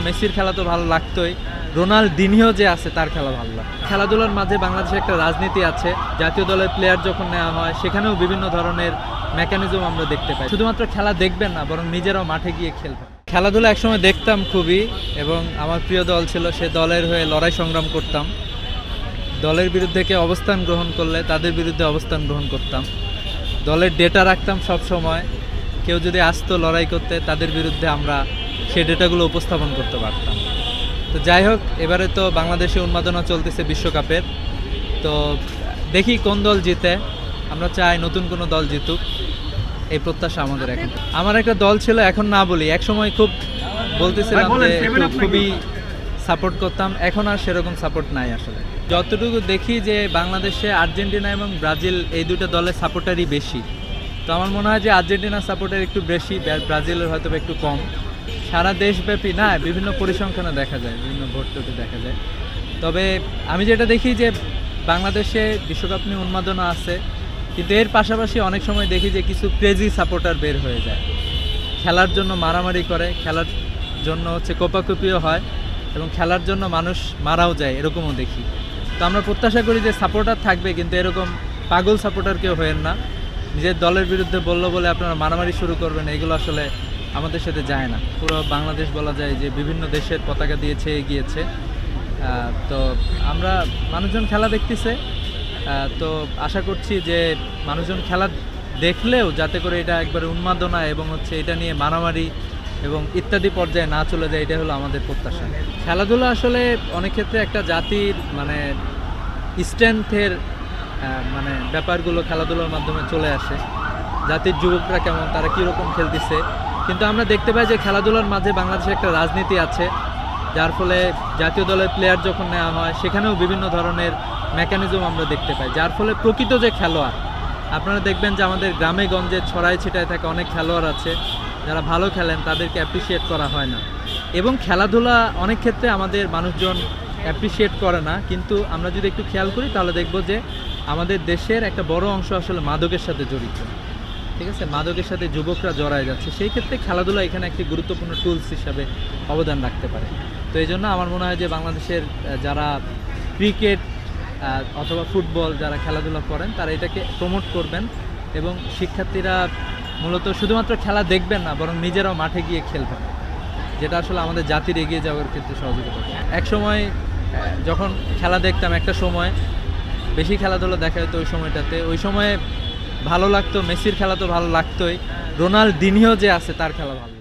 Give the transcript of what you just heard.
মেসির খেলা তো ভালো লাগতোই, রোনালদিনহো যে আছে তার খেলা ভালো লাগে। খেলাধুলার মাঝে বাংলাদেশে একটা রাজনীতি আছে, জাতীয় দলের প্লেয়ার যখন নেওয়া হয় সেখানেও বিভিন্ন ধরনের মেকানিজম আমরা দেখতে পাই। শুধুমাত্র খেলা দেখবেন না, বরং নিজেরাও মাঠে গিয়ে খেলবেন। খেলাধুলা একসময় দেখতাম খুবই, এবং আমার প্রিয় দল ছিল, সে দলের হয়ে লড়াই সংগ্রাম করতাম। দলের বিরুদ্ধে কেউ অবস্থান গ্রহণ করলে তাদের বিরুদ্ধে অবস্থান গ্রহণ করতাম। দলের ডেটা রাখতাম সব সময়, কেউ যদি আসতো লড়াই করতে তাদের বিরুদ্ধে আমরা সেই ডেটাগুলো উপস্থাপন করতে পারতাম। তো যাই হোক, এবারে তো বাংলাদেশে উন্মাদনা চলতেছে বিশ্বকাপের, তো দেখি কোন দল জিতে। আমরা চাই নতুন কোনো দল জিতুক, এই প্রত্যাশা আমাদের। এখন আমার একটা দল ছিল, এখন না বলি, একসময় খুব বলতেছিলাম যে একটু খুবই সাপোর্ট করতাম, এখন আর সেরকম সাপোর্ট নাই আসলে। যতটুকু দেখি যে বাংলাদেশে আর্জেন্টিনা এবং ব্রাজিল এই দুটো দলের সাপোর্টারই বেশি। তো আমার মনে হয় যে আর্জেন্টিনার সাপোর্টার একটু বেশি, ব্রাজিলের হয়তো একটু কম। সারা দেশব্যাপী না, বিভিন্ন পরিসংখ্যানে দেখা যায়, বিভিন্ন ভোট টোটে দেখা যায়। তবে আমি যেটা দেখি যে বাংলাদেশে বিশ্বকাপ নিয়ে উন্মাদনা আছে, কিন্তু এর পাশাপাশি অনেক সময় দেখি যে কিছু ক্রেজি সাপোর্টার বের হয়ে যায়, খেলার জন্য মারামারি করে, খেলার জন্য কোপাকুপিও হয়, এবং খেলার জন্য মানুষ মারাও যায়, এরকমও দেখি। তো আমরা প্রত্যাশা করি যে সাপোর্টার থাকবে, কিন্তু এরকম পাগল সাপোর্টার কেউ হয়েন না। নিজের দলের বিরুদ্ধে বললো বলে আপনারা মারামারি শুরু করবেন, এগুলো আসলে আমাদের সাথে যায় না। পুরো বাংলাদেশ বলা যায় যে বিভিন্ন দেশের পতাকা দিয়েছে, এগিয়েছে। তো আমরা মানুষজন খেলা দেখতেছে, তো আশা করছি যে মানুষজন খেলা দেখলেও যাতে করে এটা একবারে উন্মাদনা এবং এটা নিয়ে মারামারি এবং ইত্যাদি পর্যায়ে না চলে যায়, এটা হলো আমাদের প্রত্যাশা। খেলাধুলা আসলে অনেক ক্ষেত্রে একটা জাতির স্ট্রেংথের ব্যাপারগুলো খেলাধুলার মাধ্যমে চলে আসে। জাতির যুবকরা কেমন, তারা কীরকম খেলতেছে। কিন্তু আমরা দেখতে পাই যে খেলাধুলার মাঝে বাংলাদেশে একটা রাজনীতি আছে, যার ফলে জাতীয় দলের প্লেয়ার যখন নেওয়া হয় সেখানেও বিভিন্ন ধরনের মেকানিজম আমরা দেখতে পাই, যার ফলে প্রকৃত যে খেলোয়াড়, আপনারা দেখবেন যে আমাদের গ্রামে গঞ্জে ছড়ায় ছিটায় থাকা অনেক খেলোয়াড় আছে যারা ভালো খেলেন, তাদেরকে অ্যাপ্রিসিয়েট করা হয় না। এবং খেলাধুলা অনেক ক্ষেত্রে আমাদের মানুষজন অ্যাপ্রিসিয়েট করে না, কিন্তু আমরা যদি একটু খেয়াল করি তাহলে দেখব যে আমাদের দেশের একটা বড় অংশ আসলে মাদকের সাথে জড়িত। ঠিক আছে, মাদকের সাথে যুবকরা জড়ায় যাচ্ছে, সেই ক্ষেত্রে খেলাধুলা এখানে একটি গুরুত্বপূর্ণ টুলস হিসাবে অবদান রাখতে পারে। তো এই জন্য আমার মনে হয় যে বাংলাদেশের যারা ক্রিকেট অথবা ফুটবল যারা খেলাধুলা করেন, তারা এটাকে প্রমোট করবেন, এবং শিক্ষার্থীরা মূলত শুধুমাত্র খেলা দেখবেন না, বরং নিজেরাও মাঠে গিয়ে খেলবেন, যেটা আসলে আমাদের জাতির এগিয়ে যাওয়ার ক্ষেত্রে সহযোগিতা করে। এক সময় যখন খেলা দেখতাম, একটা সময় বেশি খেলাধুলা দেখা হতো ওই সময়ে ভালো লাগতো, মেসির খেলা তো ভালো লাগতোই, রোনালদিনহো যে আছে তার খেলা ভালো।